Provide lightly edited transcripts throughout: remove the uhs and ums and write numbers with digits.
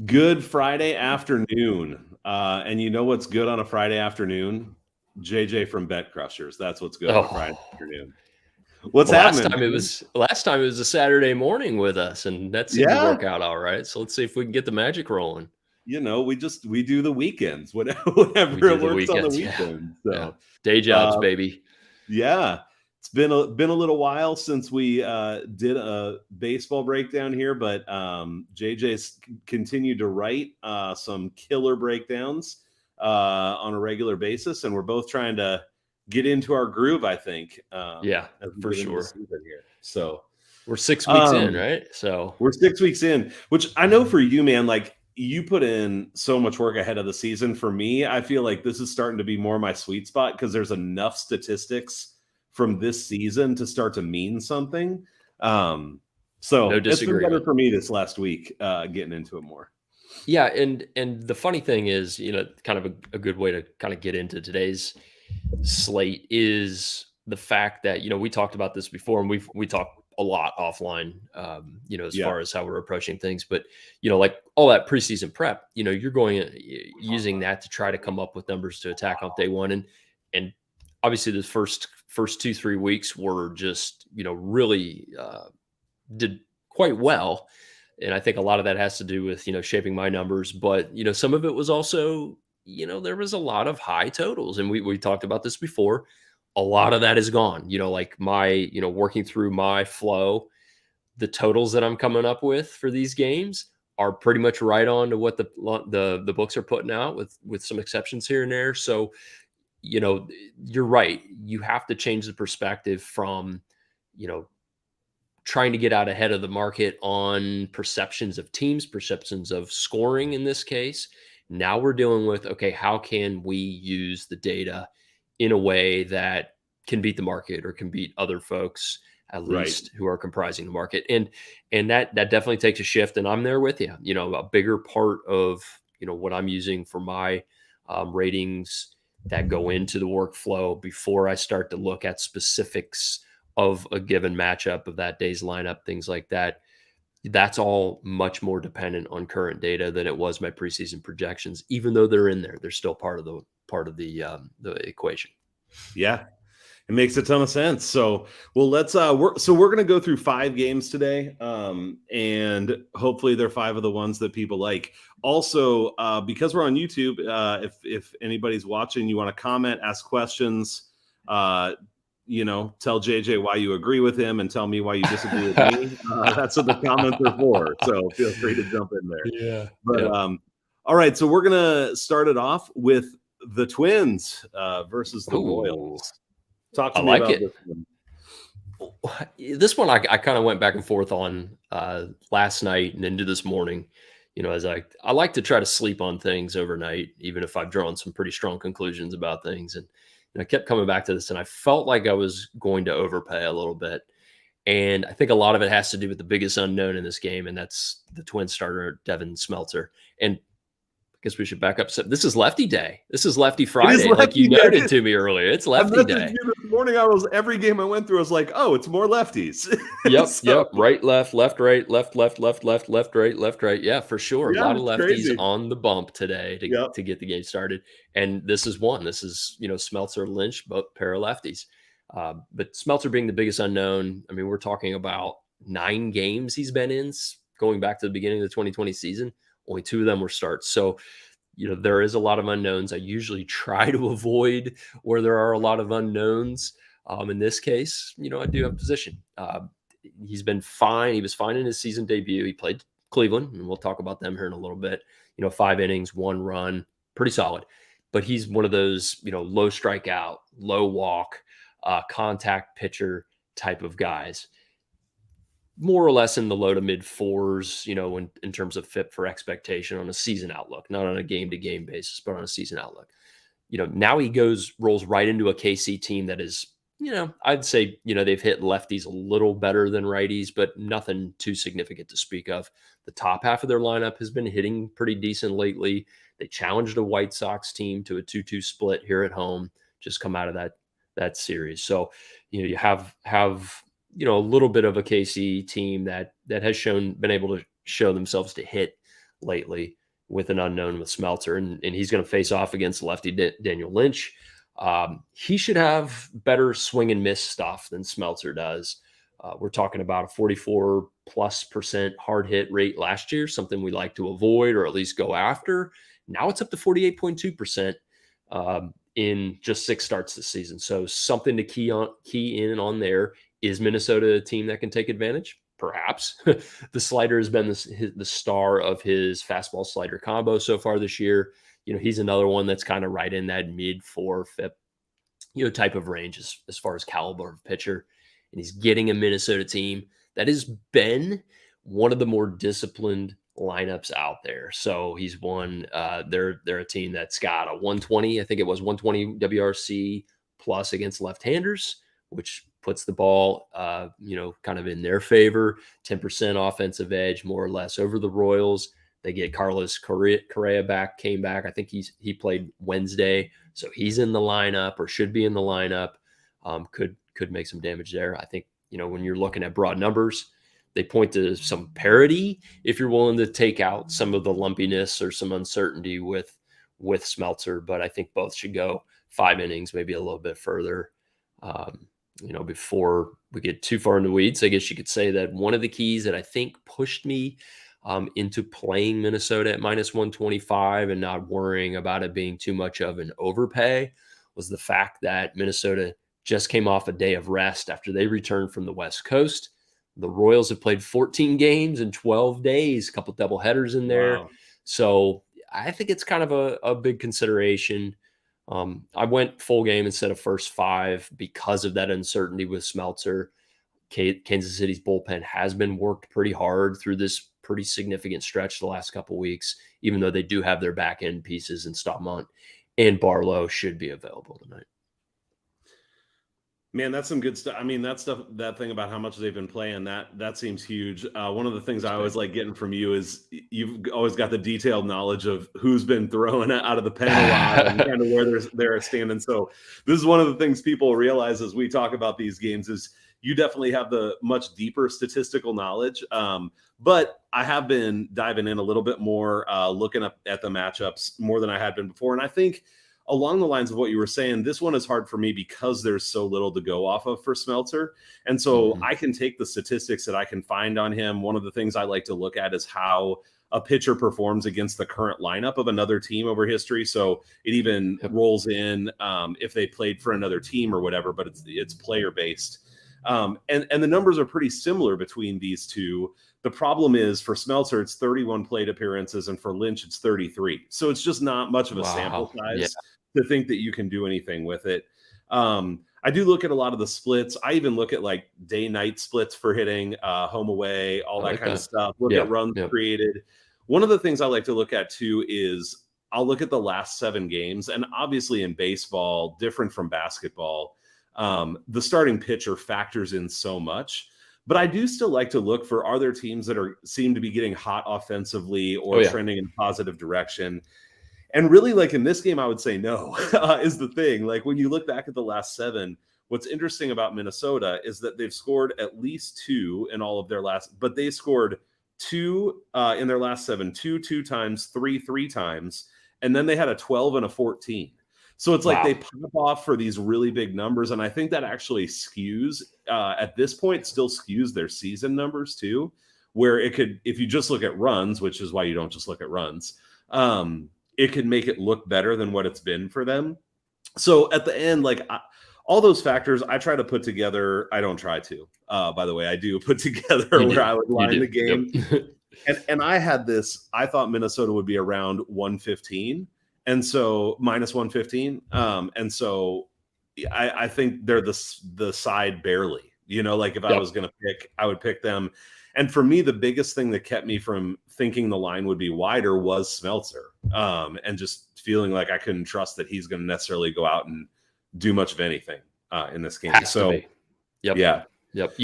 Good Friday afternoon. And you know what's good on a Friday afternoon? JJ from BetCrushers. That's what's good on a Friday Oh, afternoon. What's well, last happening, time it man? was last time it was a Saturday morning with us, and that seemed to Yeah. work out all right. So let's see if we can get the magic rolling. We do the weekends, whatever, We whatever do it the works on the weekends, yeah, weekend. yeah. So, Day jobs, uh, baby. yeah, it's been a little while since we did a baseball breakdown here, but JJ's continued to write some killer breakdowns on a regular basis, and we're both trying to get into our groove, I think, Yeah, as we for get into the sure. season here. So, We're 6 weeks in, um, right? So we're 6 weeks in, which I know for you, man, like you put in so much work ahead of the season. For me, I feel like this is starting to be more my sweet spot because there's enough statistics from this season to start to mean something. no So it's been better disagreement. for me this last week, getting into it more. Yeah, and the funny thing is, kind of a good way to kind of get into today's slate is the fact that we talked about this before, and we talked a lot offline, as Yeah. far as how we're approaching things. But like all that preseason prep, you're going using that to try to come up with numbers to attack on day one, and obviously the first 2-3 weeks were just really did quite well. And I think a lot of that has to do with, shaping my numbers. But, some of it was also, there was a lot of high totals. And we talked about this before. A lot of that is gone. Like my, working through my flow, the totals that I'm coming up with for these games are pretty much right on to what the books are putting out, with some exceptions here and there. So, you're right. You have to change the perspective from, you know, trying to get out ahead of the market on perceptions of teams, perceptions of scoring in this case. Now we're dealing with, okay, how can we use the data in a way that can beat the market or can beat other folks, at Right. least, who are comprising the market. And that definitely takes a shift. And I'm there with you. A bigger part of what I'm using for my ratings that go into the workflow before I start to look at specifics of a given matchup, of that day's lineup, things like that. That's all much more dependent on current data than it was my preseason projections. Even though they're in there, they're still part of the equation. Yeah. It makes a ton of sense. So, well, we're going to go through 5 games today, and hopefully they're 5 of the ones that people like. Also, because we're on YouTube, if anybody's watching, you want to comment, ask questions, tell JJ why you agree with him, and tell me why you disagree with me. That's what the comments are for. So feel free to jump in there. Yeah. But Yep. all right, so we're gonna start it off with the Twins versus the Ooh, Royals. Talk I to me like about it. this one. This one I kind of went back and forth on last night and into this morning. As I like to try to sleep on things overnight, even if I've drawn some pretty strong conclusions about things. And I kept coming back to this, and I felt like I was going to overpay a little bit. And I think a lot of it has to do with the biggest unknown in this game, and that's the Twin starter, Devin Smeltzer. And I guess we should back up. So this is Lefty Day. This is Lefty It is Friday, like you lefty noted day. to me earlier. It's I Lefty messaged Day. you this morning. Every game I went through, I was like, oh, it's more lefties. Yep, So yep. Right, left, right, left, left, right. Yeah, for sure. A yeah, lot of it's lefties crazy. on the bump today Yep. to get the game started. And this is one. This is, Smeltzer, Lynch, both pair of lefties. But Smeltzer being the biggest unknown, I mean, we're talking about 9 games he's been in going back to the beginning of the 2020 season. Only 2 of them were starts. So, there is a lot of unknowns. I usually try to avoid where there are a lot of unknowns. In this case, I do have position. He's been fine. He was fine in his season debut. He played Cleveland, and we'll talk about them here in a little bit. 5 innings, 1 run, pretty solid. But he's one of those, low strikeout, low walk, contact pitcher type of guys. More or less in the low to mid 4s, in terms of fit for expectation on a season outlook, not on a game to game basis, but on a season outlook. Now he rolls right into a KC team that is, I'd say, they've hit lefties a little better than righties, but nothing too significant to speak of. The top half of their lineup has been hitting pretty decent lately. They challenged a White Sox team to a 2-2 split here at home, just come out of that series. So, you have a little bit of a KC team that has been able to show themselves to hit lately with an unknown with Smelter, and he's going to face off against lefty Daniel Lynch. He should have better swing and miss stuff than Smelter does. We're talking about a 44+% hard hit rate last year, something we like to avoid or at least go after. Now it's up to 48.2% in just 6 starts this season. So something to key in on there. Is Minnesota a team that can take advantage? Perhaps. The slider has been the star of his fastball slider combo so far this year. He's another one that's kind of right in that mid 4 FIP, type of range as far as caliber of pitcher. And he's getting a Minnesota team that has been one of the more disciplined lineups out there. So he's won. They're a team that's got a 120. I think it was 120 WRC plus against left-handers, which puts the ball, kind of in their favor. 10% offensive edge, more or less, over the Royals. They get Carlos Correa came back. I think he played Wednesday, so he's in the lineup or should be in the lineup. Could make some damage there. I think, when you're looking at broad numbers, they point to some parity if you're willing to take out some of the lumpiness or some uncertainty with Smeltzer. But I think both should go 5 innings, maybe a little bit further. Before we get too far in the weeds, I guess you could say that one of the keys that I think pushed me into playing Minnesota at -125 and not worrying about it being too much of an overpay was the fact that Minnesota just came off a day of rest after they returned from the West Coast. The Royals have played 14 games in 12 days, a couple doubleheaders in there. Wow. So I think it's kind of a big consideration. I went full game instead of first 5 because of that uncertainty with Smeltzer. Kansas City's bullpen has been worked pretty hard through this pretty significant stretch the last couple weeks, even though they do have their back end pieces in Staumont and Barlow should be available tonight. Man, that's some good stuff. I mean, that thing about how much they've been playing, that seems huge. One of the things I always like getting from you is you've always got the detailed knowledge of who's been thrown out of the pen a lot and kind of where they're standing. So this is one of the things people realize as we talk about these games is you definitely have the much deeper statistical knowledge. But I have been diving in a little bit more, looking up at the matchups more than I had been before. And I think along the lines of what you were saying, this one is hard for me because there's so little to go off of for Smeltzer. And so I can take the statistics that I can find on him. One of the things I like to look at is how a pitcher performs against the current lineup of another team over history. So it even rolls in if they played for another team or whatever, but it's player based. And the numbers are pretty similar between these two. The problem is for Smeltzer, it's 31 plate appearances, and for Lynch, it's 33. So it's just not much of a sample size to think that you can do anything with it. I do look at a lot of the splits. I even look at like day-night splits for hitting, home away, all that kind of stuff. Look at runs created. One of the things I like to look at too is I'll look at the last 7 games. And obviously in baseball, different from basketball, the starting pitcher factors in so much. But I do still like to look for, are there teams that seem to be getting hot offensively or trending in a positive direction? And really, like in this game, I would say no, is the thing. Like when you look back at the last 7, what's interesting about Minnesota is that they've scored at least 2 in all of their but they scored 2 in their last 7, 2 times, 3 times. And then they had a 12 and a 14. So it's like they pop off for these really big numbers. And I think that actually skews, at this point, still skews their season numbers too, where it could, if you just look at runs, which is why you don't just look at runs, it could make it look better than what it's been for them. So at the end, like all those factors, I try to put together. I don't try to, by the way, I do put together where I would line the game. Yep. and I had this, I thought Minnesota would be around 115. And so -115. And so I think they're the side barely, like if I was going to pick, I would pick them. And for me, the biggest thing that kept me from thinking the line would be wider was Smeltzer. And just feeling like I couldn't trust that he's going to necessarily go out and do much of anything in this game. You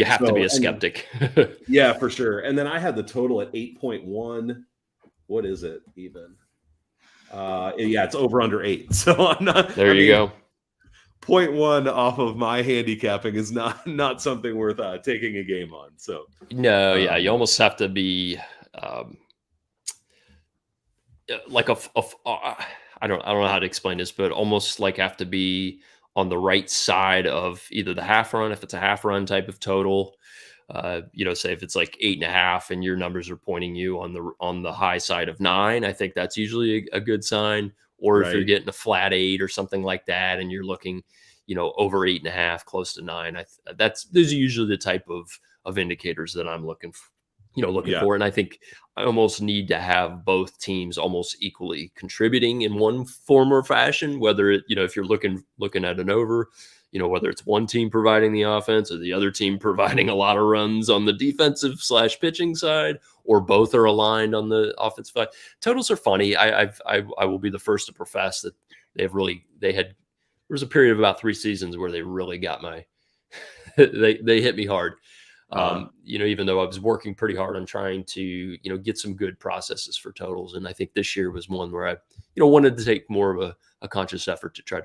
have to be a skeptic. Yeah, for sure. And then I had the total at 8.1. What is it even? It's over under 8. So I'm not. There you go. 0.1 off of my handicapping is not something worth taking a game on. So no, you almost have to be like I don't know how to explain this, but almost like have to be on the right side of either the half run, if it's a half run type of total. Say if it's like 8.5 and your numbers are pointing you on the high side of 9, I think that's usually a good sign. Or if you're Right. getting a flat 8 or something like that, and you're looking, over 8.5, close to 9, those are usually the type of indicators that I'm looking Yeah. for. And I think I almost need to have both teams almost equally contributing in one form or fashion, whether if you're looking at an over, whether it's one team providing the offense or the other team providing a lot of runs on the defensive / pitching side, or both are aligned on the offensive side. Totals are funny. I will be the first to profess that there was a period of about 3 seasons where they really got they hit me hard. Even though I was working pretty hard on trying to, get some good processes for totals. And I think this year was one where I, wanted to take more of a conscious effort to try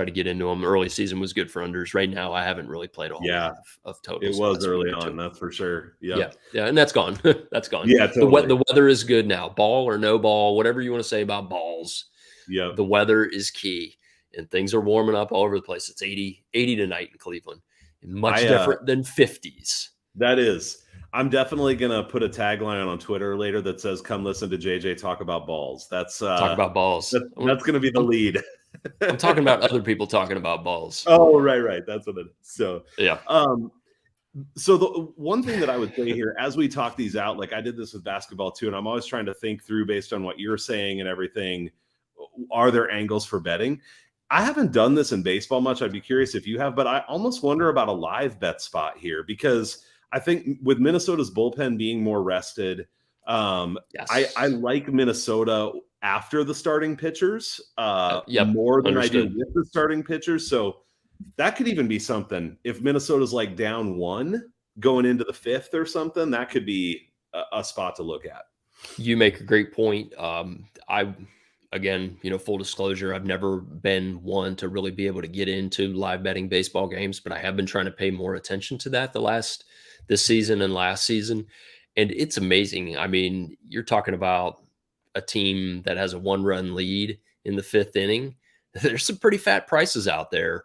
to get into them. Early season was good for unders. Right now, I haven't really played a whole Yeah. lot of It totals the was last week early or on. two. That's for sure. Yeah. Yep. Yeah. And that's gone. That's gone. Yeah, totally. The weather is good now. Ball or no ball, whatever you want to say about balls. Yep. The weather is key, and things are warming up all over the place. It's 80 tonight in Cleveland. Much different than 50s. That is. I'm definitely gonna put a tagline on Twitter later that says, "Come listen to JJ talk about balls." That's Talk about balls. that's gonna be the lead. I'm talking about other people talking about balls. Oh, right. That's what it is. So, Yeah. So the one thing that I would say here, as we talk these out, like I did this with basketball too, and I'm always trying to think through based on what you're saying and everything. Are there angles for betting? I haven't done this in baseball much. I'd be curious if you have, but I almost wonder about a live bet spot here because I think with Minnesota's bullpen being more rested, Yes. I like Minnesota after the starting pitchers Yep. more than I do Understood. with the starting pitchers. So that could even be something. If Minnesota's like down 1 going into the 5th or something, that could be a spot to look at. You make a great point. Again, full disclosure, I've never been one to really be able to get into live betting baseball games, but I have been trying to pay more attention to that this season and last season. And it's amazing. I mean, you're talking about a team that has a 1-run lead in the 5th inning. There's some pretty fat prices out there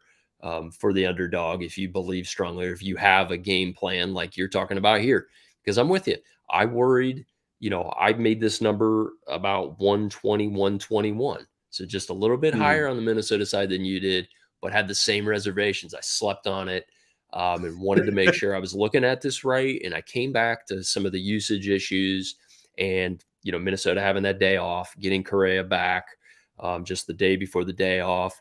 for the underdog if you believe strongly, or if you have a game plan like you're talking about here. Because I'm with you. I worried, I made this number about 120, 121. So just a little bit higher on the Minnesota side than you did, but had the same reservations. I slept on it and wanted to make sure I was looking at this right. And I came back to some of the usage issues and, Minnesota having that day off, getting Correa back just the day before the day off.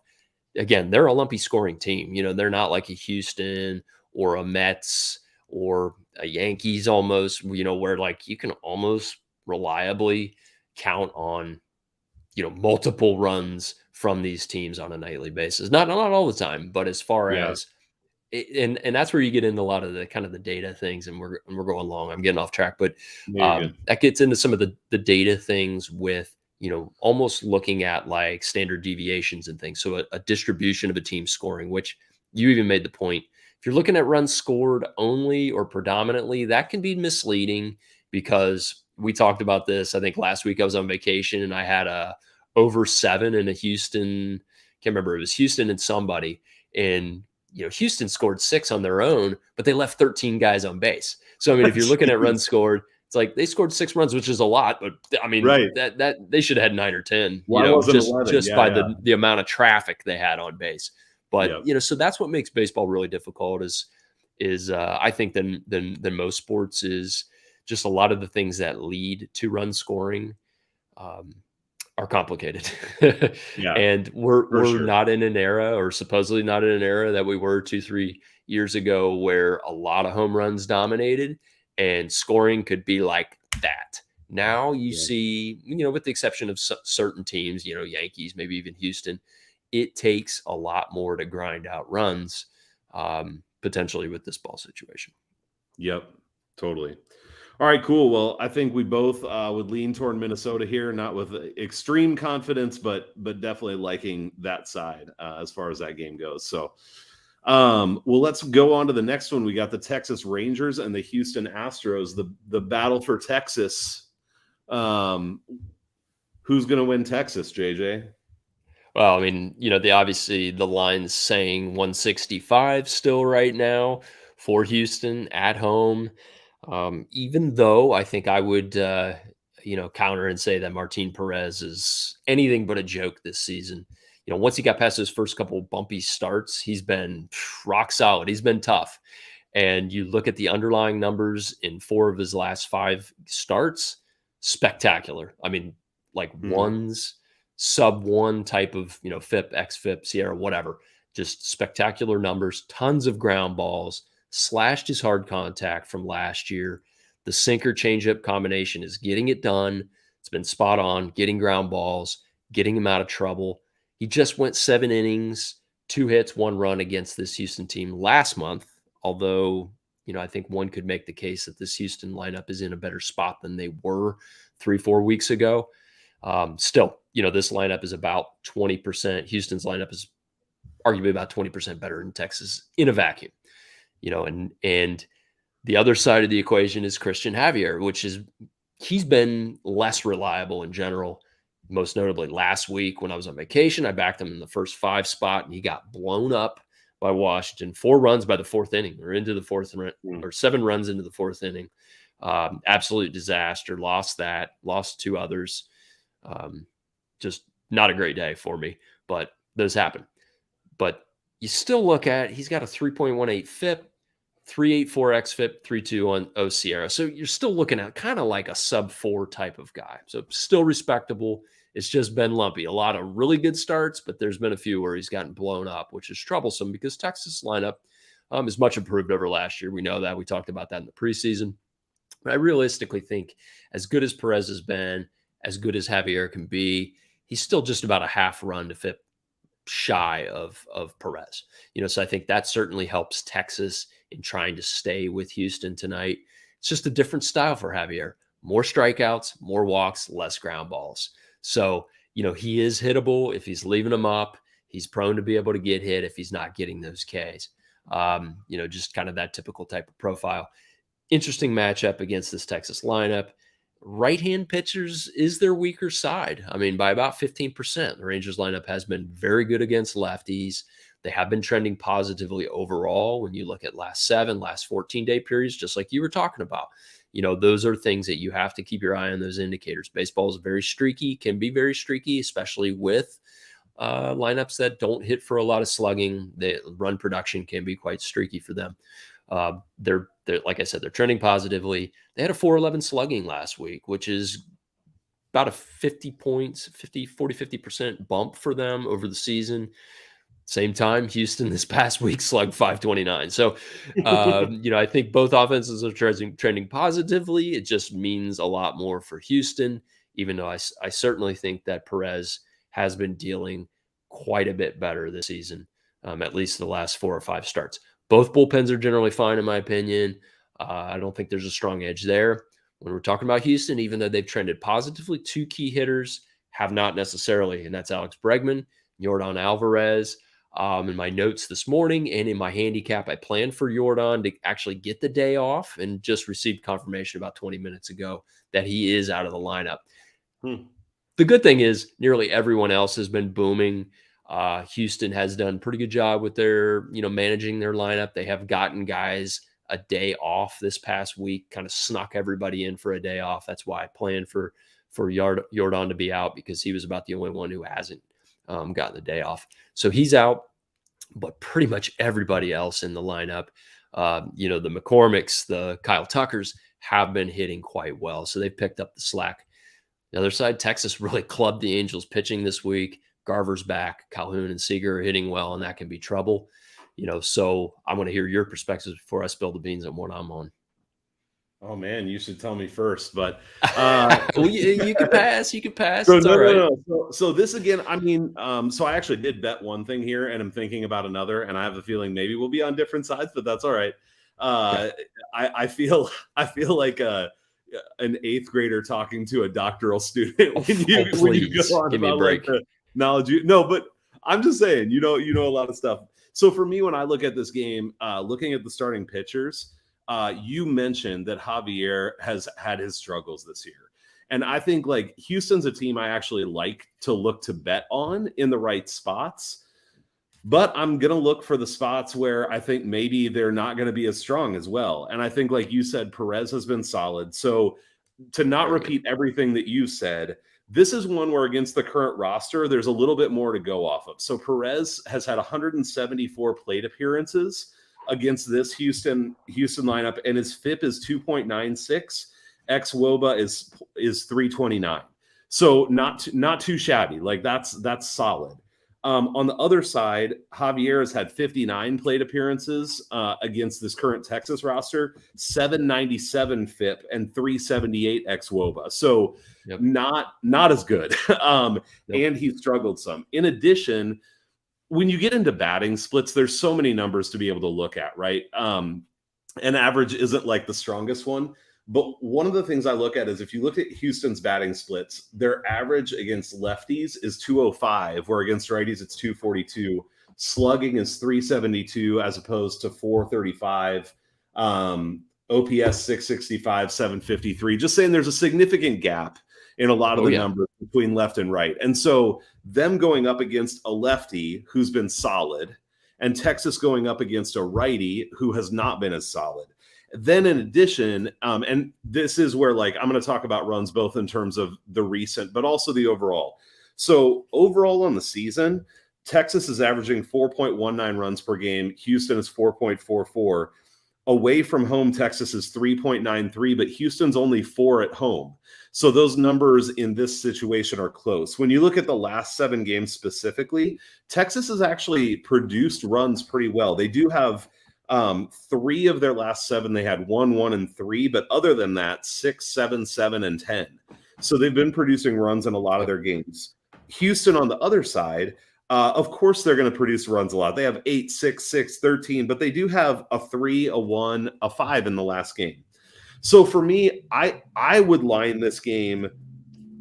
Again, they're a lumpy scoring team. They're not like a Houston or a Mets or a Yankees almost, where like you can almost reliably count on, multiple runs from these teams on a nightly basis. Not all the time, but as far Yeah. as and that's where you get into a lot of the kind of the data things, and we're going long. I'm getting off track, but No, you're good. that gets into some of the data things with almost looking at like standard deviations and things. So a distribution of a team scoring, which you even made the point. If you're looking at runs scored only or predominantly, that can be misleading because we talked about this. I think last week I was on vacation and I had a over 7 in a Houston. Can't remember, it was Houston and somebody, and Houston scored 6 on their own, but they left 13 guys on base. So I mean, if you're looking at runs scored, it's like they scored 6 runs, which is a lot, but I mean Right. that they should have had 9 or 10. Why wasn't it just 11? by Yeah. the amount of traffic they had on base. But Yep. so that's what makes baseball really difficult. Is I think than most sports is just a lot of the things that lead to run scoring are complicated. Yeah. And we're sure. not in an era, or supposedly not in an era, that we were 2-3 years ago where a lot of home runs dominated and scoring could be like that. Now you see, with the exception of certain teams, Yankees, maybe even Houston, it takes a lot more to grind out runs, potentially with this ball situation. Yep. Totally. All right, cool. Well, I think we both would lean toward Minnesota here, not with extreme confidence, but definitely liking that side as far as that game goes. So, well, let's go on to the next one. We got the Texas Rangers and the Houston Astros, the battle for Texas. Who Who's going to win Texas, JJ? Well, I mean, obviously the line's saying 165 still right now for Houston at home. Even though I think I would, counter and say that Martin Perez is anything but a joke this season. Once he got past his first couple bumpy starts, he's been rock solid. He's been tough. And you look at the underlying numbers in 4 of his last 5 starts, spectacular. I mean, like ones, sub 1 type of, FIP, XFIP, Sierra, whatever. Just spectacular numbers, tons of ground balls, slashed his hard contact from last year. The sinker changeup combination is getting it done. It's been spot on, getting ground balls, getting him out of trouble. He just went 7 innings, 2 hits, 1 run against this Houston team last month. Although, I think one could make the case that this Houston lineup is in a better spot than they were 3-4 weeks ago. Still, this lineup is about 20%. Houston's lineup is arguably about 20% better than Texas in a vacuum. And the other side of the equation is Christian Javier, he's been less reliable in general. Most notably last week when I was on vacation, I backed him in the first 5 spot and he got blown up by Washington. 4 runs by the 4th inning or into the 4th or 7 runs into the 4th inning. Absolute disaster. Lost 2 others. Just not a great day for me, but those happen. But you still look at, he's got a 3.18 FIP, 3.84 XFIP, 3.2 on O Sierra. So you're still looking at kind of like a sub 4 type of guy. So still respectable. It's just been lumpy. A lot of really good starts, but there's been a few where he's gotten blown up, which is troublesome because Texas lineup is much improved over last year. We know that. We talked about that in the preseason. But I realistically think as good as Perez has been, as good as Javier can be, he's still just about a half run to FIP shy of Perez. So I think that certainly helps Texas in trying to stay with Houston tonight. It's just a different style for Javier. More strikeouts, more walks, less ground balls. So, he is hittable if he's leaving them up. He's prone to be able to get hit if he's not getting those Ks. Just kind of that typical type of profile. Interesting matchup against this Texas lineup. Right-hand pitchers is their weaker side. I mean, by about 15%. The Rangers lineup has been very good against lefties. They have been trending positively overall when you look at last 7, last 14-day periods, just like you were talking about. Those are things that you have to keep your eye on, those indicators. Baseball is very streaky, can be very streaky, especially with lineups that don't hit for a lot of slugging. The run production can be quite streaky for them. They're like I said, they're trending positively. They had a 4.11 slugging last week, which is about a 50% bump for them over the season. Same time, Houston this past week slugged 529. So, I think both offenses are trending positively. It just means a lot more for Houston, even though I certainly think that Perez has been dealing quite a bit better this season, at least the last 4 or 5 starts. Both bullpens are generally fine, in my opinion. I don't think there's a strong edge there. When we're talking about Houston, even though they've trended positively, 2 key hitters have not necessarily, and that's Alex Bregman, Yordan Alvarez. In my notes this morning and in my handicap, I planned for Yordan to actually get the day off and just received confirmation about 20 minutes ago that he is out of the lineup. The good thing is nearly everyone else has been booming. Houston has done a pretty good job with their, managing their lineup. They have gotten guys a day off this past week, kind of snuck everybody in for a day off. That's why I planned for Yordan to be out, because he was about the only one who hasn't gotten the day off. So he's out, but pretty much everybody else in the lineup, the McCormicks, the Kyle Tuckers have been hitting quite well. So they picked up the slack. The other side, Texas really clubbed the Angels pitching this week. Garver's back. Calhoun and Seager are hitting well, and that can be trouble. So I want to hear your perspectives before I spill the beans on what I'm on. Oh man, you should tell me first, but well, you can pass. You can pass. So, it's all right. So this again, I mean, so I actually did bet one thing here, and I'm thinking about another, and I have a feeling maybe we'll be on different sides, but that's all right. I feel like an 8th grader talking to a doctoral student when you go on give me a break. Like, the knowledge. No, but I'm just saying, you know a lot of stuff. So for me, when I look at this game, looking at the starting pitchers, you mentioned that Javier has had his struggles this year. And I think like Houston's a team I actually like to look to bet on in the right spots. But I'm going to look for the spots where I think maybe they're not going to be as strong as well. And I think, like you said, Perez has been solid. So to not repeat everything that you said, this is one where against the current roster, there's a little bit more to go off of. So Perez has had 174 plate appearances against this Houston lineup, and his FIP is 2.96. XwOBA is 329. So not too shabby. Like that's solid. On the other side, Javier has had 59 plate appearances against this current Texas roster, 797 FIP and 378 xWOBA. So not as good. And he struggled some. In addition, when you get into batting splits, there's so many numbers to be able to look at, right? And average isn't like the strongest one. But one of the things I look at is if you look at Houston's batting splits, their average against lefties is 205, where against righties it's 242. Slugging is 372 as opposed to 435. OPS 665, 753. Just saying there's a significant gap in a lot of the numbers between left and right. And so them going up against a lefty who's been solid and Texas going up against a righty who has not been as solid. Then in addition, and this is where like I'm going to talk about runs both in terms of the recent, but also the overall. So overall on the season, Texas is averaging 4.19 runs per game. Houston is 4.44. Away from home, Texas is 3.93, but Houston's only 4 at home. So those numbers in this situation are close. When you look at the last 7 games specifically, Texas has actually produced runs pretty well. They do have 3 of their last 7, they had 1, 1, and 3. But other than that, 6, 7, 7, and 10. So they've been producing runs in a lot of their games. Houston on the other side, of course, they're going to produce runs a lot. They have 8, 6, 6, 13, but they do have a 3, a 1, a 5 in the last game. So for me, I would line this game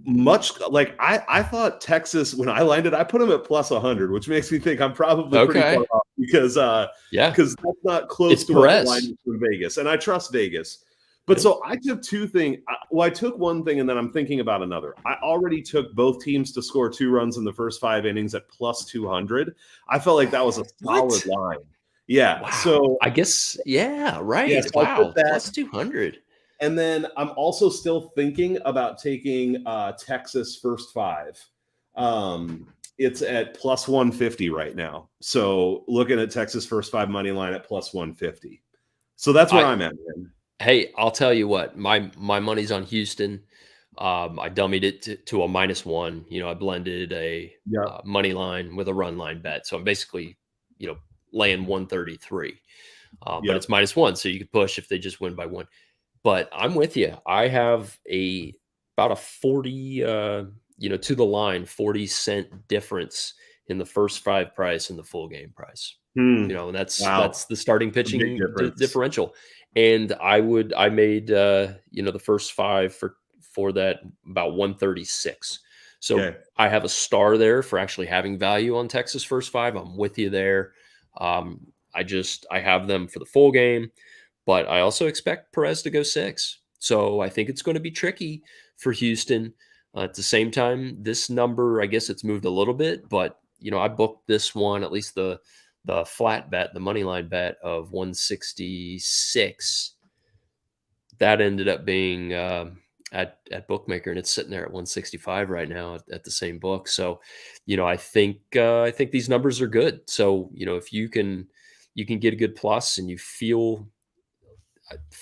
much like I thought Texas, when I lined it, I put them at plus 100, which makes me think I'm probably pretty far off because that's not close to what the line is from Vegas, and I trust Vegas. But so I took 2 things. Well, I took one thing, and then I'm thinking about another. I already took both teams to score 2 runs in the first 5 innings at plus 200. I felt like that was a solid line. Yeah. Wow. So I guess, right. Yeah, so wow. Plus 200. And then I'm also still thinking about taking Texas first 5. It's at plus 150 right now. So looking at Texas first 5 money line at plus 150. So that's where I'm at, man. Hey, I'll tell you what, my money's on Houston. I dummied it to a -1. You know, I blended a money line with a run line bet. So I'm basically, laying 133. But it's -1, so you could push if they just win by 1. But I'm with you. I have about a 40, to the line, 40-cent difference in the first 5 price and the full game price. And that's the starting pitching differential. And I made the first 5 for that about 136. So I have a star there for actually having value on Texas first 5. I'm with you there. I have them for the full game, but I also expect Perez to go 6. So I think it's going to be tricky for Houston. At the same time, this number, I guess it's moved a little bit, but I booked this one, at least the flat bet, the money line bet of 166. That ended up being at Bookmaker, and it's sitting there at 165 right now at the same book. So, I think these numbers are good. So, if you can get a good plus and you feel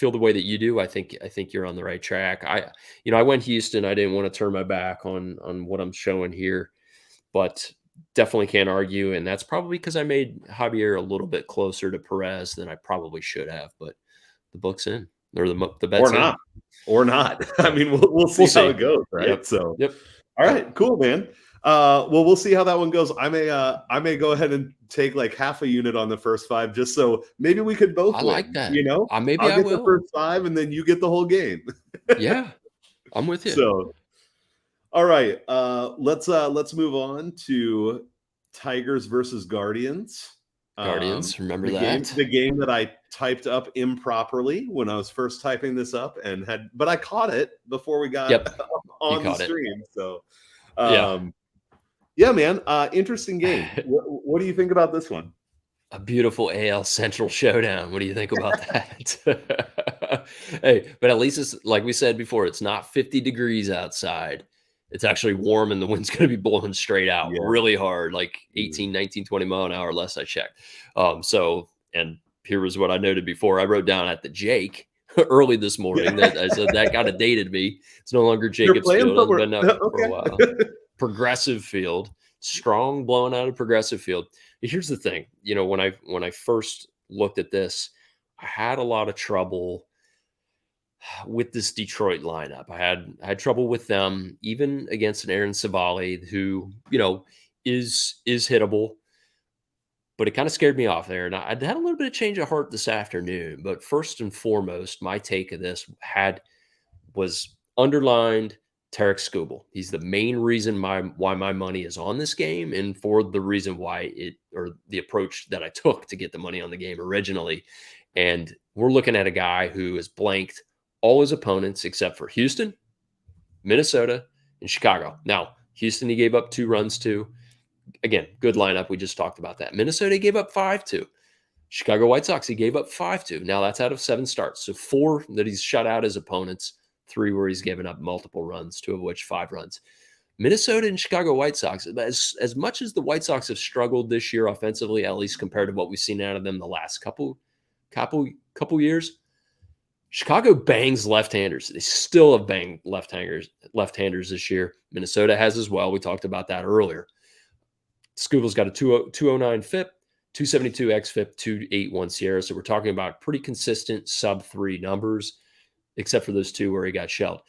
the way that you do, I think you're on the right track. I went Houston. I didn't want to turn my back on what I'm showing here, but definitely can't argue. And that's probably because I made Javier a little bit closer to Perez than I probably should have, but the book's in, or the bet's or not. I mean, we'll see how it goes. Right. Yep. So, all right, cool, man. Well, we'll see how that one goes. I may go ahead and take like half a unit on the first 5, just so maybe we could both win. Like that. Maybe I'll get the first 5 and then you get the whole game. Yeah, I'm with you. So, all right, let's move on to Tigers versus Guardians. Remember that the game that I typed up improperly when I was first typing this up, but I caught it before we got on the stream. So, yeah, man, interesting game. What do you think about this one? A beautiful AL Central showdown. What do you think about that? Hey, but at least it's like we said before, it's not 50 degrees outside. It's actually warm and the wind's going to be blowing straight out really hard, like 18, 19, 20 mile an hour less I checked. And here was what I noted before. I wrote down at the Jake early this morning that I said that kind of dated me. It's no longer Jacobs Field. It's been up for a while. Progressive Field, strong blowing out of Progressive Field. Here's the thing, when I first looked at this, I had a lot of trouble with this Detroit lineup. I had trouble with them, even against an Aaron Savali, who is hittable, but it kind of scared me off there. And I had a little bit of change of heart this afternoon. But first and foremost, my take of this was underlined Tarek Skubal. He's the main reason why my money is on this game, and for the reason why the approach that I took to get the money on the game originally. And we're looking at a guy who has blanked all his opponents except for Houston, Minnesota, and Chicago. Now, Houston, he gave up 2 runs to. Again, good lineup. We just talked about that. Minnesota, he gave up 5 to. Chicago White Sox, he gave up 5 to. Now, that's out of 7 starts. So 4 that he's shut out his opponents. 3 where he's given up multiple runs, 2 of which 5 runs. Minnesota and Chicago White Sox, as much as the White Sox have struggled this year offensively, at least compared to what we've seen out of them the last couple years, Chicago bangs left-handers. They still have banged left-handers this year. Minnesota has as well. We talked about that earlier. Scubal's got a 209 FIP, 272 xFIP, 281 Sierra. So we're talking about pretty consistent sub-3 numbers, except for those 2 where he got shelled.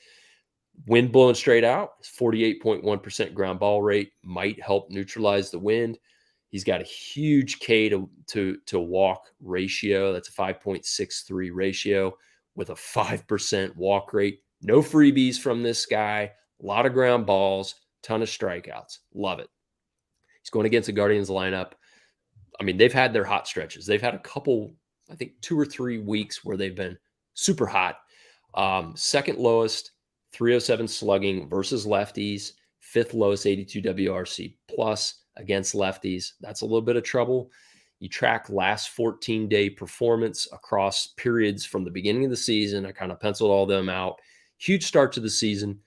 Wind blowing straight out, 48.1% ground ball rate might help neutralize the wind. He's got a huge K to walk ratio. That's a 5.63 ratio with a 5% walk rate. No freebies from this guy. A lot of ground balls, ton of strikeouts. Love it. He's going against the Guardians lineup. I mean, they've had their hot stretches. They've had a couple, I think 2 or 3 weeks where they've been super hot. Second lowest 307 slugging versus lefties, 5th lowest 82 WRC plus against lefties. That's a little bit of trouble. You track last 14-day performance across periods from the beginning of the season. I kind of penciled all them out. Huge start to the season,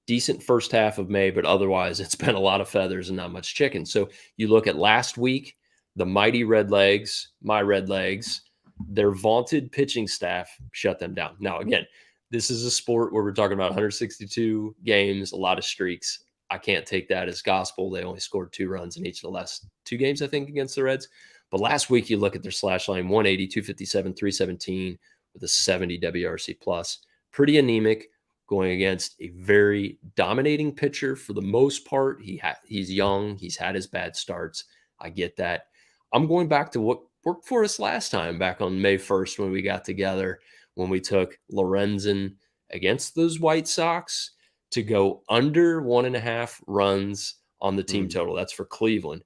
decent first half of May, but otherwise it's been a lot of feathers and not much chicken. So you look at last week, the mighty Redlegs, my Redlegs, their vaunted pitching staff shut them down. Now, again, this is a sport where we're talking about 162 games, a lot of streaks. I can't take that as gospel. They only scored 2 runs in each of the last 2 games, I think, against the Reds. But last week, you look at their slash line, 180, 257, 317 with a 70 WRC plus. Pretty anemic, going against a very dominating pitcher for the most part. He's young. He's had his bad starts. I get that. I'm going back to what worked for us last time, back on May 1st when we got together, when we took Lorenzen against those White Sox to go under 1.5 runs on the team total. That's for Cleveland.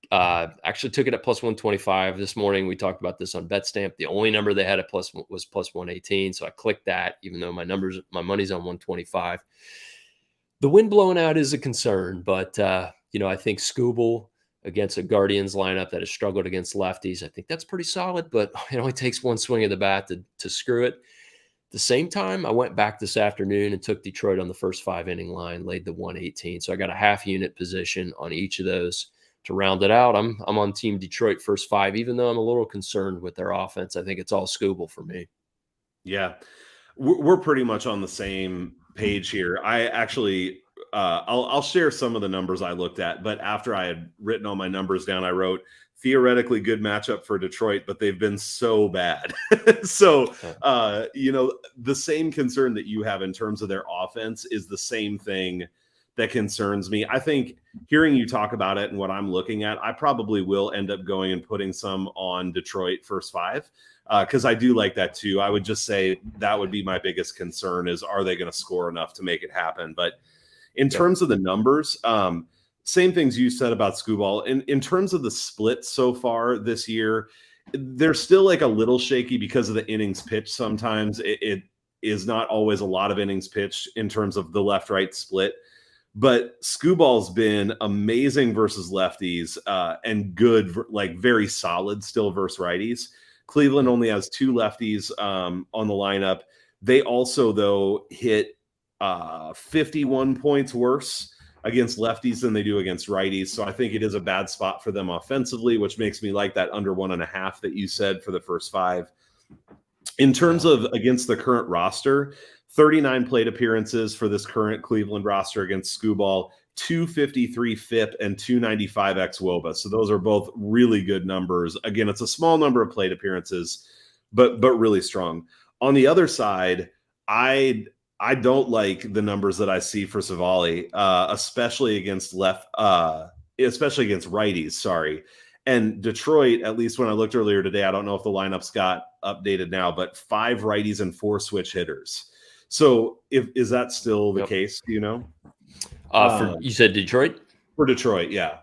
Actually took it at plus 125 this morning. We talked about this on BetStamp. The only number they had at was plus 118. So I clicked that, even though my money's on 125. The wind blowing out is a concern, but I think Skubal against a Guardians lineup that has struggled against lefties, I think that's pretty solid, but it only takes one swing of the bat to screw it. At the same time, I went back this afternoon and took Detroit on the first 5-inning line, laid the 118. So I got a half unit position on each of those. To round it out, I'm on Team Detroit first 5, even though I'm a little concerned with their offense. I think it's all Skubal for me. Yeah, we're pretty much on the same page here. I actually, I'll share some of the numbers I looked at, but after I had written all my numbers down, I wrote theoretically good matchup for Detroit, but they've been so bad. So, the same concern that you have in terms of their offense is the same thing that concerns me. I think hearing you talk about it and what I'm looking at, I probably will end up going and putting some on Detroit first 5 because I do like that too. I would just say that would be my biggest concern is, are they going to score enough to make it happen? But in terms of the numbers, same things you said about Skubal. In terms of the split so far this year, they're still like a little shaky because of the innings pitched. Sometimes it is not always a lot of innings pitched in terms of the left-right split. But Scooball's been amazing versus lefties and good, like very solid still versus righties. Cleveland only has 2 lefties on the lineup. They also, though, hit 51 points worse against lefties than they do against righties. So I think it is a bad spot for them offensively, which makes me like that under 1.5 that you said for the first 5. In terms of against the current roster, 39 plate appearances for this current Cleveland roster against Scooball, 253 FIP and 295 xWOBA. So those are both really good numbers. Again, it's a small number of plate appearances, but really strong. On the other side, I don't like the numbers that I see for Savali, especially against especially against righties. Sorry. And Detroit, at least when I looked earlier today, I don't know if the lineups got updated now, but 5 righties and 4 switch hitters. So is that still the case? Do you know? You said Detroit? For Detroit, yeah.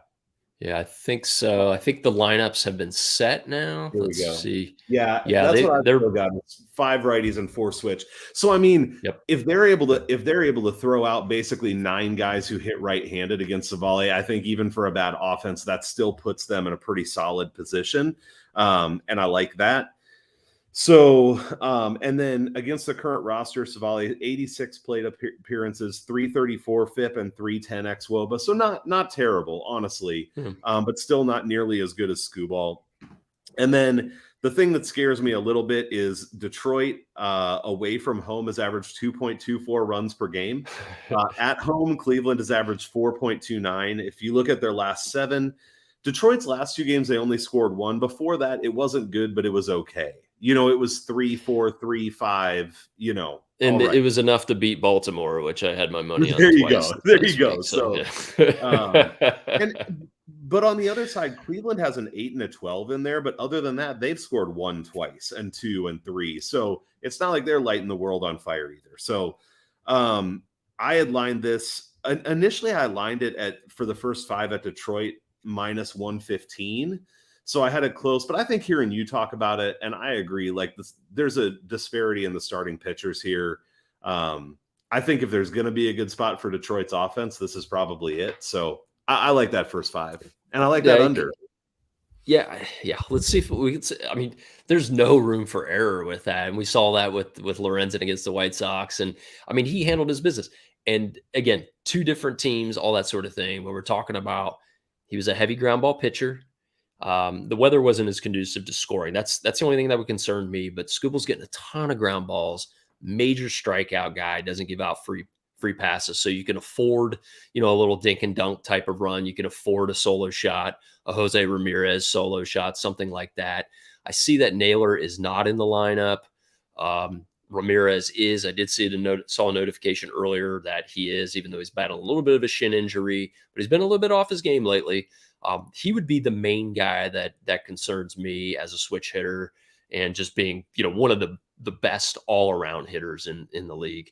Yeah, I think so. I think the lineups have been set now. Here Let's we go. see. Yeah, that's what I've still got. 5 righties and 4 switch. So I mean, if they're able to throw out basically 9 guys who hit right-handed against Savali, I think even for a bad offense, that still puts them in a pretty solid position. And I like that. So, and then against the current roster, Savali 86 plate appearances, 334 FIP and 310 xWOBA. So not terrible, honestly, but still not nearly as good as Scooball. And then the thing that scares me a little bit is Detroit away from home has averaged 2.24 runs per game. At home, Cleveland has averaged 4.29. If you look at their last 7, Detroit's last 2 games, they only scored 1. Before that, it wasn't good, but it was okay. It was 3-4, 3-5, And it was enough to beat Baltimore, which I had my money on. There you go. There you go. Week, so but on the other side, Cleveland has an 8 and a 12 in there. But other than that, they've scored 1 twice and 2 and 3. So it's not like they're lighting the world on fire either. So I had lined this. Initially, I lined it for the first 5 at Detroit minus 115. So I had it close, but I think hearing you talk about it, and I agree, like there's a disparity in the starting pitchers here. I think if there's going to be a good spot for Detroit's offense, this is probably it. So I like that first 5, and I like that under. Yeah. Let's see if we can. I mean, there's no room for error with that, and we saw that with Lorenzen against the White Sox, and I mean he handled his business. And again, 2 different teams, all that sort of thing. When we're talking about, he was a heavy ground ball pitcher. The weather wasn't as conducive to scoring. That's the only thing that would concern me. But Scooble's getting a ton of ground balls. Major strikeout guy, doesn't give out free passes, so you can afford a little dink and dunk type of run. You can afford a solo shot, a Jose Ramirez solo shot, something like that. I see that Naylor is not in the lineup. Ramirez is. I did saw a notification earlier that he is, even though he's battling a little bit of a shin injury, but he's been a little bit off his game lately. He would be the main guy that concerns me as a switch hitter, and just being, one of the best all around hitters in the league.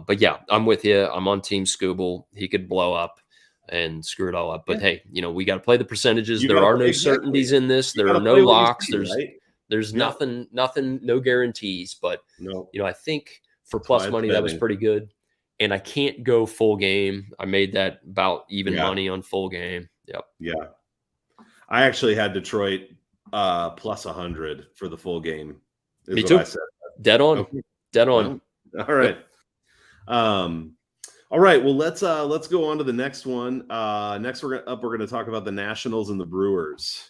But yeah, I'm with you. I'm on Team Scooble. He could blow up and screw it all up. But hey, we got to play the percentages. There are no certainties in this. There are no locks. There's nothing, no guarantees. But I think for plus money, that was pretty good. And I can't go full game. I made that about even money on full game. Yep. Yeah. I actually had Detroit plus 100 for the full game. Me too. I said. Dead on. Okay. Dead on. All right. All right. Well, let's go on to the next one. Next we're going to talk about the Nationals and the Brewers.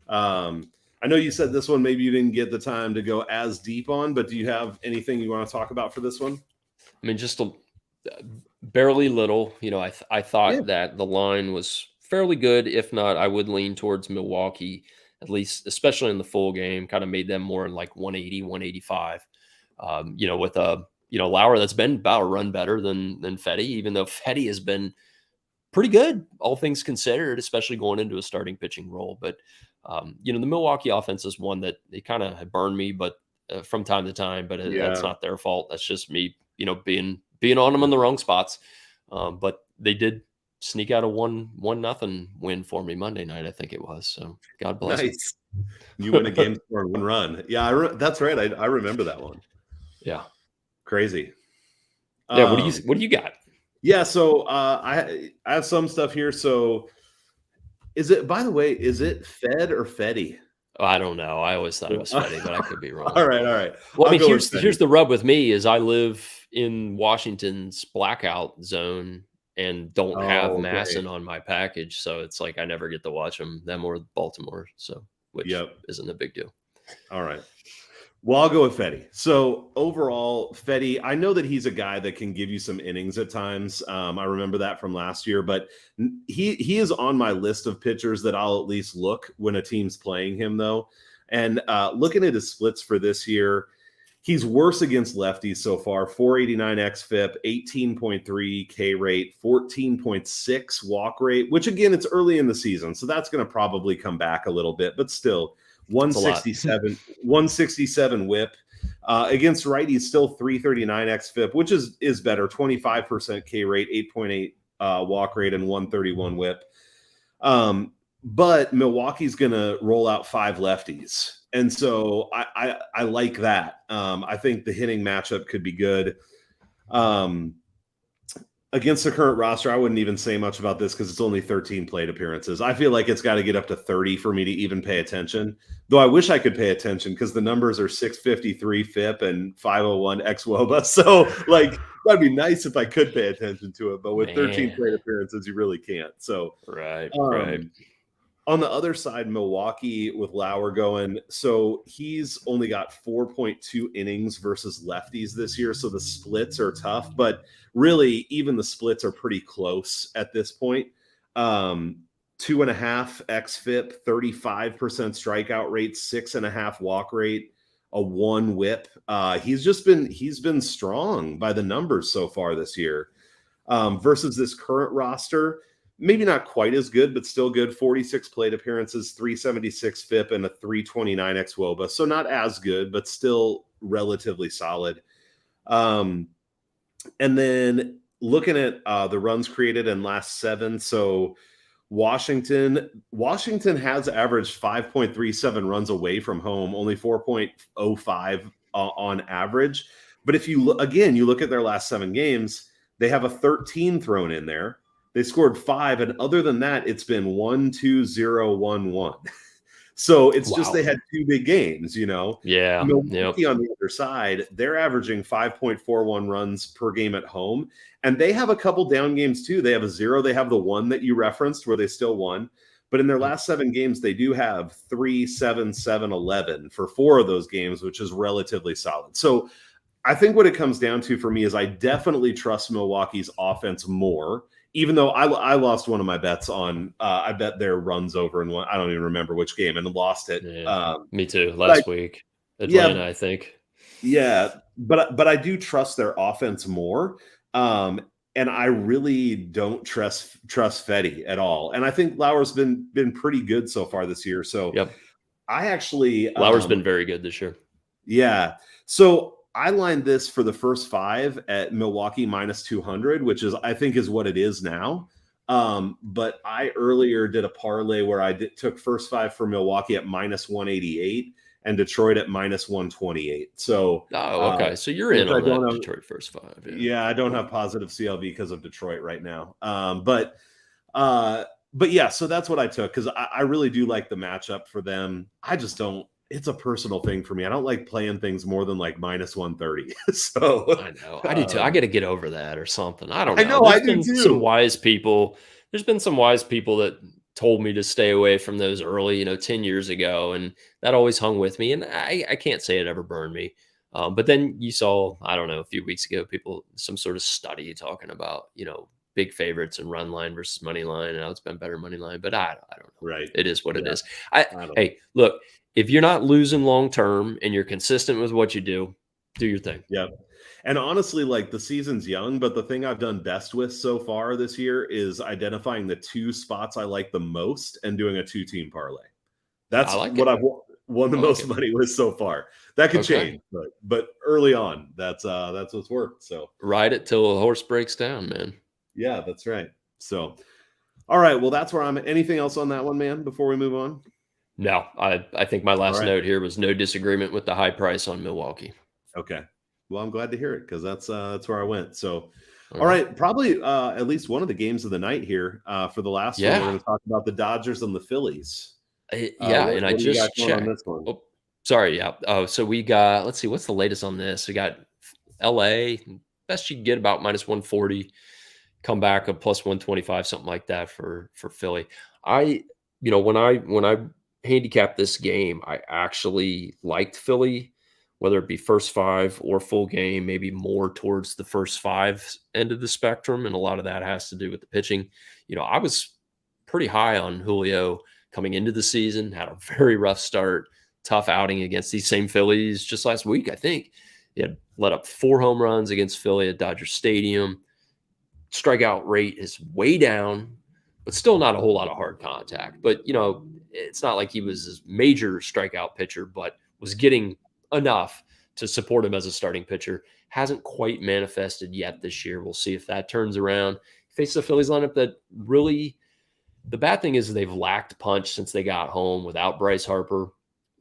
I know you said this one maybe you didn't get the time to go as deep on, but do you have anything you want to talk about for this one? I mean, just barely little. I thought that the line was fairly good. If not, I would lean towards Milwaukee, at least, especially in the full game. Kind of made them more in like 180, 185. With a Lauer that's been about a run better than Fetty, even though Fetty has been pretty good, all things considered, especially going into a starting pitching role. But the Milwaukee offense is one that they kind of have burned me, but from time to time. But that's not their fault. That's just me, being on them in the wrong spots. But they did sneak out a 1-0 win for me Monday night, I think it was. So God bless. Nice. You win a game score one run. Yeah, that's right. I remember that one. Yeah. Crazy. Yeah. What do you got? Yeah, so I have some stuff here. So by the way, is it Fed or Fetty? Oh, I don't know. I always thought it was Fetty, but I could be wrong. All right. Well, I I'll mean, go with here's Fetty. the rub with me is I live in Washington's blackout zone and don't have Oh, great. Masson on my package, so it's like I never get to watch them or Baltimore, so which Yep. isn't a big deal. All right. Well, I'll go with Fetty. So overall, Fetty, I know that he's a guy that can give you some innings at times. I remember that from last year, but he is on my list of pitchers that I'll at least look when a team's playing him, though. And looking at his splits for this year, he's worse against lefties so far. 489 xFIP, 18.3 K rate, 14.6 walk rate, which again, it's early in the season, so that's going to probably come back a little bit, but still. 167 whip against righties, still 339 xFIP, which is better. 25% K rate, 8.8 walk rate, and 131 whip. But Milwaukee's going to roll out 5 lefties, and so I like that. I think the hitting matchup could be good. Against the current roster, I wouldn't even say much about this because it's only 13 plate appearances. I feel like it's got to get up to 30 for me to even pay attention. Though I wish I could pay attention because the numbers are 653 FIP and 501 xWOBA. So, like, that'd be nice if I could pay attention to it. But with 13 plate appearances, you really can't. So, right. On the other side, Milwaukee with Lauer going, so he's only got 4.2 innings versus lefties this year. So the splits are tough, but really even the splits are pretty close at this point. 2.5 xFIP, 35% strikeout rate, 6.5 walk rate, a 1 whip. He's been strong by the numbers so far this year. Versus this current roster, maybe not quite as good, but still good. 46 plate appearances, 376 FIP, and a 329 xWOBA. So not as good, but still relatively solid. And then looking at the runs created in last 7. So Washington has averaged 5.37 runs away from home, only 4.05 on average. But if you look at their last 7 games, they have a 13 thrown in there. They scored 5, and other than that, it's been 1-2-0-1-1. So it's just they had 2 big games, you know. Yeah. Milwaukee on the other side, they're averaging 5.41 runs per game at home, and they have a couple down games too. They have a 0. They have the 1 that you referenced where they still won, but in their last 7 games, they do have 3, 7, 7, 11 for 4 of those games, which is relatively solid. So I think what it comes down to for me is I definitely trust Milwaukee's offense more. Even though I lost one of my bets on, I bet their runs over in one. I don't even remember which game, and lost it. Yeah, me too. Last week, Atlanta, I think. Yeah, but I do trust their offense more, and I really don't trust Fetty at all. And I think Lauer's been pretty good so far this year. So I actually Lauer's been very good this year. Yeah, so I lined this for the first 5 at Milwaukee minus 200, which I think is what it is now. But I earlier did a parlay where I took first 5 for Milwaukee at minus 188 and Detroit at minus 128. So, okay. So you're in on that Detroit first 5. Yeah, I don't have positive CLV because of Detroit right now. But yeah, so that's what I took because I really do like the matchup for them. I just don't. It's a personal thing for me. I don't like playing things more than like minus 130. So I know. I do too. I got to get over that or something. I don't know. I know. There's been some wise people. There's been some wise people that told me to stay away from those early, 10 years ago. And that always hung with me. And I can't say it ever burned me. But then you saw, I don't know, a few weeks ago, some sort of study talking about, big favorites and run line versus money line. And it's been better money line, but I don't know. Right. It is what it is. Hey, look, if you're not losing long-term and you're consistent with what you do your thing. Yeah. And honestly, like the season's young, but the thing I've done best with so far this year is identifying the 2 spots I like the most and doing a 2-team parlay. That's what I've won the most money with so far. That could change, but early on, that's what's worked. So ride it till a horse breaks down, man. Yeah, that's right. So, all right. Well, that's where I'm at. Anything else on that one, man, before we move on? No, I think my All last right. note here was no disagreement with the high price on Milwaukee. Okay. Well, I'm glad to hear it because that's where I went. So, All all right. right, probably at least one of the games of the night here. For the last one, we're Yeah. going to talk about the Dodgers and the Phillies. Yeah, and I What do you got just going on checked. this one? Oh, sorry. Yeah. Oh, so we got, let's see, what's the latest on this? We got LA, best you can get about minus 140, come back a plus 125, something like that for Philly. I, when I handicapped this game, I actually liked Philly, whether it be first five or full game, maybe more towards the first five end of the spectrum. And a lot of that has to do with the pitching. I was pretty high on Julio coming into the season, had a very rough start, tough outing against these same Phillies just last week, I think. He had let up 4 home runs against Philly at Dodger Stadium. Strikeout rate is way down, but still not a whole lot of hard contact. But, it's not like he was this major strikeout pitcher, but was getting enough to support him as a starting pitcher. Hasn't quite manifested yet this year. We'll see if that turns around. Face the Phillies lineup that really, the bad thing is they've lacked punch since they got home without Bryce Harper,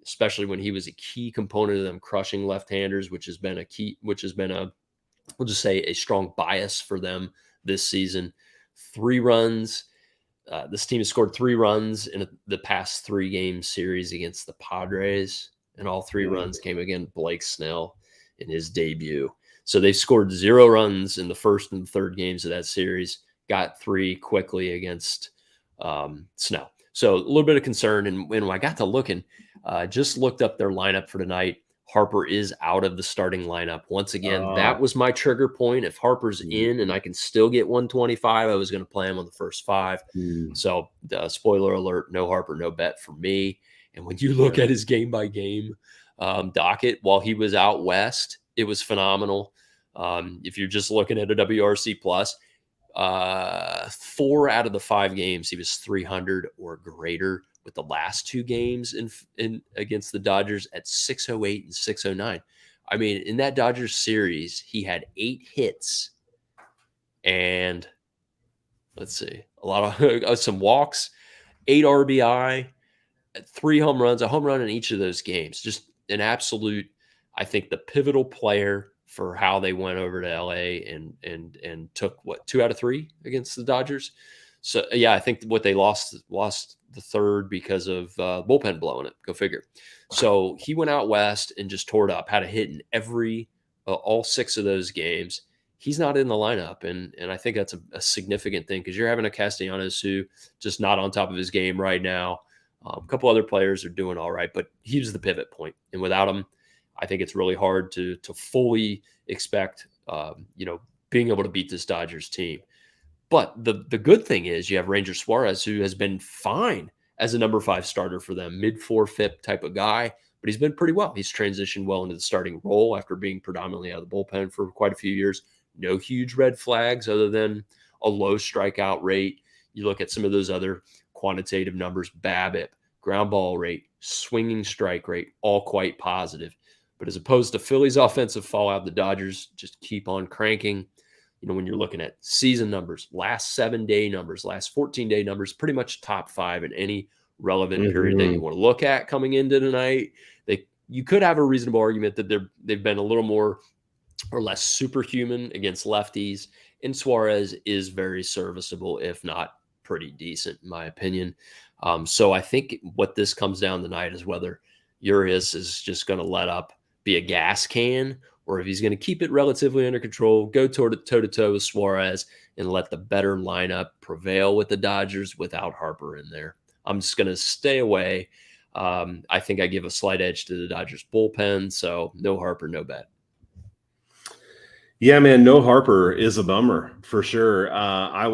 especially when he was a key component of them crushing left-handers, which has been we'll just say a strong bias for them this season. 3 runs. This team has scored 3 runs in the past 3-game series against the Padres, and all 3 runs came against Blake Snell in his debut. So they scored 0 runs in the first and third games of that series, got 3 quickly against Snell. So a little bit of concern. And when I got to looking, just looked up their lineup for tonight. Harper is out of the starting lineup. Once again, that was my trigger point. If Harper's in and I can still get 125, I was going to play him on the first 5. So spoiler alert, no Harper, no bet for me. And when you look at his game-by-game docket while he was out west, it was phenomenal. If you're just looking at a WRC+, 4 out of the 5 games, he was 300 or greater, with the last 2 games in against the Dodgers at 608 and 609. I mean, in that Dodgers series, he had 8 hits and let's see, a lot of some walks, 8 RBI, 3 home runs, a home run in each of those games. Just an absolute, I think, the pivotal player for how they went over to LA and took 2 out of 3 against the Dodgers. So yeah, I think what they lost the third because of bullpen blowing it. Go figure. So he went out west and just tore it up. Had a hit in all 6 of those games. He's not in the lineup, and I think that's a significant thing because you're having a Castellanos who just not on top of his game right now. A couple other players are doing all right, but he was the pivot point, and without him, I think it's really hard to fully expect being able to beat this Dodgers team. But the good thing is you have Ranger Suarez, who has been fine as a number 5 starter for them, mid-4 FIP type of guy, but he's been pretty well. He's transitioned well into the starting role after being predominantly out of the bullpen for quite a few years. No huge red flags other than a low strikeout rate. You look at some of those other quantitative numbers, BABIP, ground ball rate, swinging strike rate, all quite positive. But as opposed to Philly's offensive fallout, the Dodgers just keep on cranking. When you're looking at season numbers, last 7-day numbers, last 14-day numbers, pretty much top 5 in any relevant period that you want to look at coming into tonight. You could have a reasonable argument that they've been a little more or less superhuman against lefties, and Suarez is very serviceable, if not pretty decent, in my opinion. So I think what this comes down tonight is whether Urias is just going to be a gas can, or if he's going to keep it relatively under control, go toe-to-toe with Suarez, and let the better lineup prevail with the Dodgers without Harper in there. I'm just going to stay away. I think I give a slight edge to the Dodgers bullpen, so no Harper, no bet. Yeah, man, no Harper is a bummer for sure. I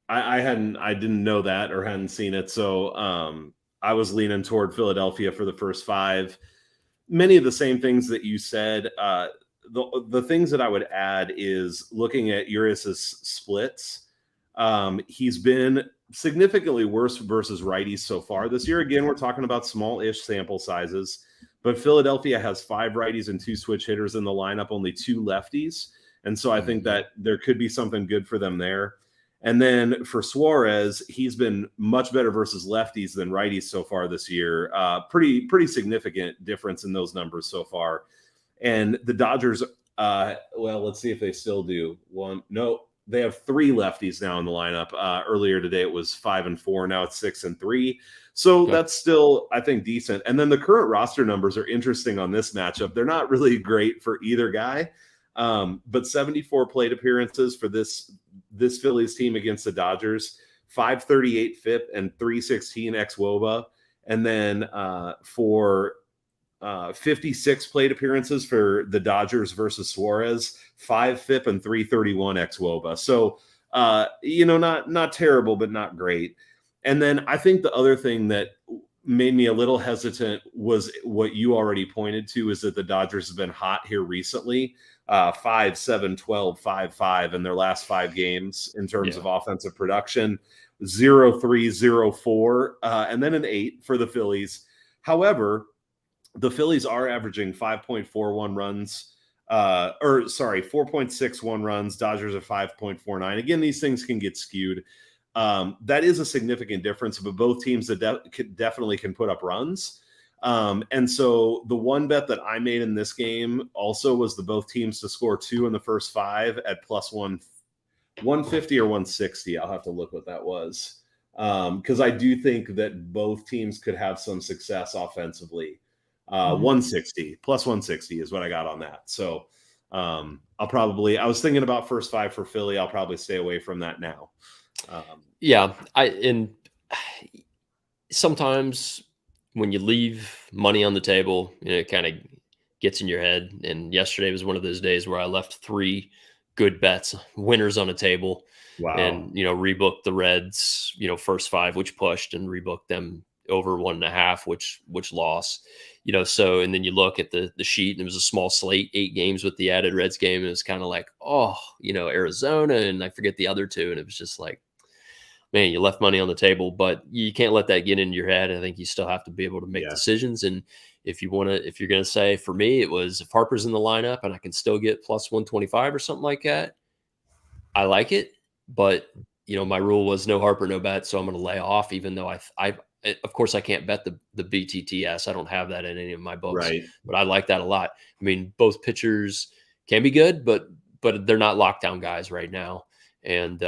didn't know that or hadn't seen it, so I was leaning toward Philadelphia for the first 5. Many of the same things that you said. The things that I would add is looking at Urias's splits. He's been significantly worse versus righties so far this year. Again, we're talking about small-ish sample sizes, but Philadelphia has 5 righties and 2 switch hitters in the lineup, only 2 lefties. And so I think that there could be something good for them there. And then for Suarez, he's been much better versus lefties than righties so far this year. Pretty significant difference in those numbers so far. And the Dodgers, well, let's see if they still do. No, they have 3 lefties now in the lineup. Earlier today it was 5 and 4. Now it's 6 and 3. So that's still, I think, decent. And then the current roster numbers are interesting on this matchup. They're not really great for either guy, but 74 plate appearances for this Phillies team against the Dodgers, 538 FIP and 316 xWOBA. And then for 56 plate appearances for the Dodgers versus Suarez, 5 FIP and 331 xWOBA. So, not terrible, but not great. And then I think the other thing that made me a little hesitant was what you already pointed to, is that the Dodgers have been hot here recently. 5, 7, 12, 5, 5 in their last 5 games in terms of offensive production, 0, 3, 0, 4, and then an 8 for the Phillies. However, the Phillies are averaging 5.41 runs, 4.61 runs. Dodgers are 5.49. Again, these things can get skewed. That is a significant difference, but both teams that definitely can put up runs. And so the one bet that I made in this game also was the both teams to score 2 in the first 5 at plus 150 or 160. I'll have to look what that was. Because I do think that both teams could have some success offensively. 160 plus 160 is what I got on that. So I was thinking about first 5 for Philly. I'll probably stay away from that now. Sometimes when you leave money on the table, it kind of gets in your head. And yesterday was one of those days where I left 3 good bets, winners on a table. Wow. And, rebooked the Reds, first 5, which pushed, and rebooked them over 1.5, which lost, so, and then you look at the sheet, and it was a small slate, 8 games with the added Reds game. And it was kind of like, Arizona, and I forget the other 2. And it was just like, man, you left money on the table, but you can't let that get into your head. I think you still have to be able to make decisions. And if you're going to say, for me, it was if Harper's in the lineup and I can still get plus 125 or something like that, I like it. But, my rule was no Harper, no bet. So I'm going to lay off, even though of course I can't bet the BTTS. I don't have that in any of my books, right? But I like that a lot. I mean, both pitchers can be good, but they're not lockdown guys right now. And,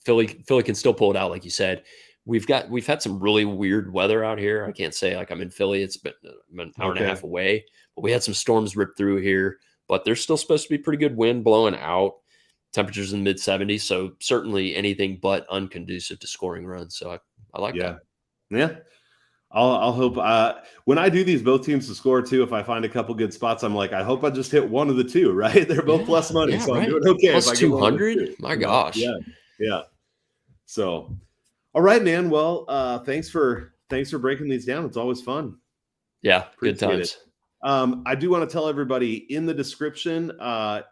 Philly can still pull it out. Like you said, we've had some really weird weather out here. I can't say like I'm in Philly. It's been an hour and a half away, but we had some storms rip through here, but there's still supposed to be pretty good wind blowing out, temperatures in the mid 70s. So certainly anything but unconducive to scoring runs. So I like that. Yeah. I'll hope when I do these both teams to score 2, if I find a couple good spots, I'm like, I hope I just hit one of the 2, right? They're both plus money. So I'm doing okay. Plus if I 200. My gosh. Yeah. So, all right, man. Well, thanks for breaking these down. It's always fun. Yeah. Good times. I do want to tell everybody in the description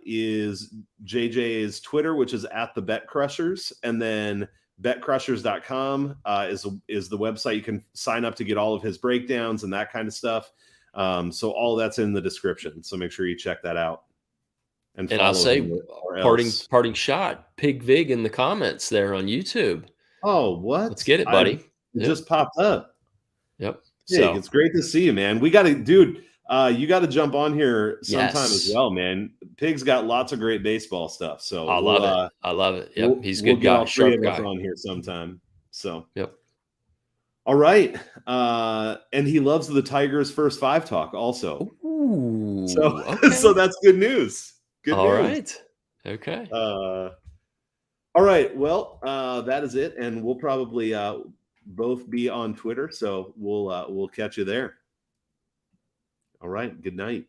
is JJ's Twitter, which is at the BetCrushers, and then BetCrushers.com is the website. You can sign up to get all of his breakdowns and that kind of stuff. So all that's in the description. So make sure you check that out. And I'll say parting shot, Pig Vig in the comments there on YouTube. Oh, what? Let's get it, buddy. It just popped up. Yep. So it's great to see you, man. We got to, dude. You got to jump on here sometime as well, man. Pig's got lots of great baseball stuff. So I love it. Yep. He's a good guy. Sharp guy. On here sometime. So yep. All right. And he loves the Tigers' first 5 talk also. Ooh, so that's good news. All right. Okay. All right. Well, that is it, and we'll probably both be on Twitter, so we'll catch you there. All right. Good night.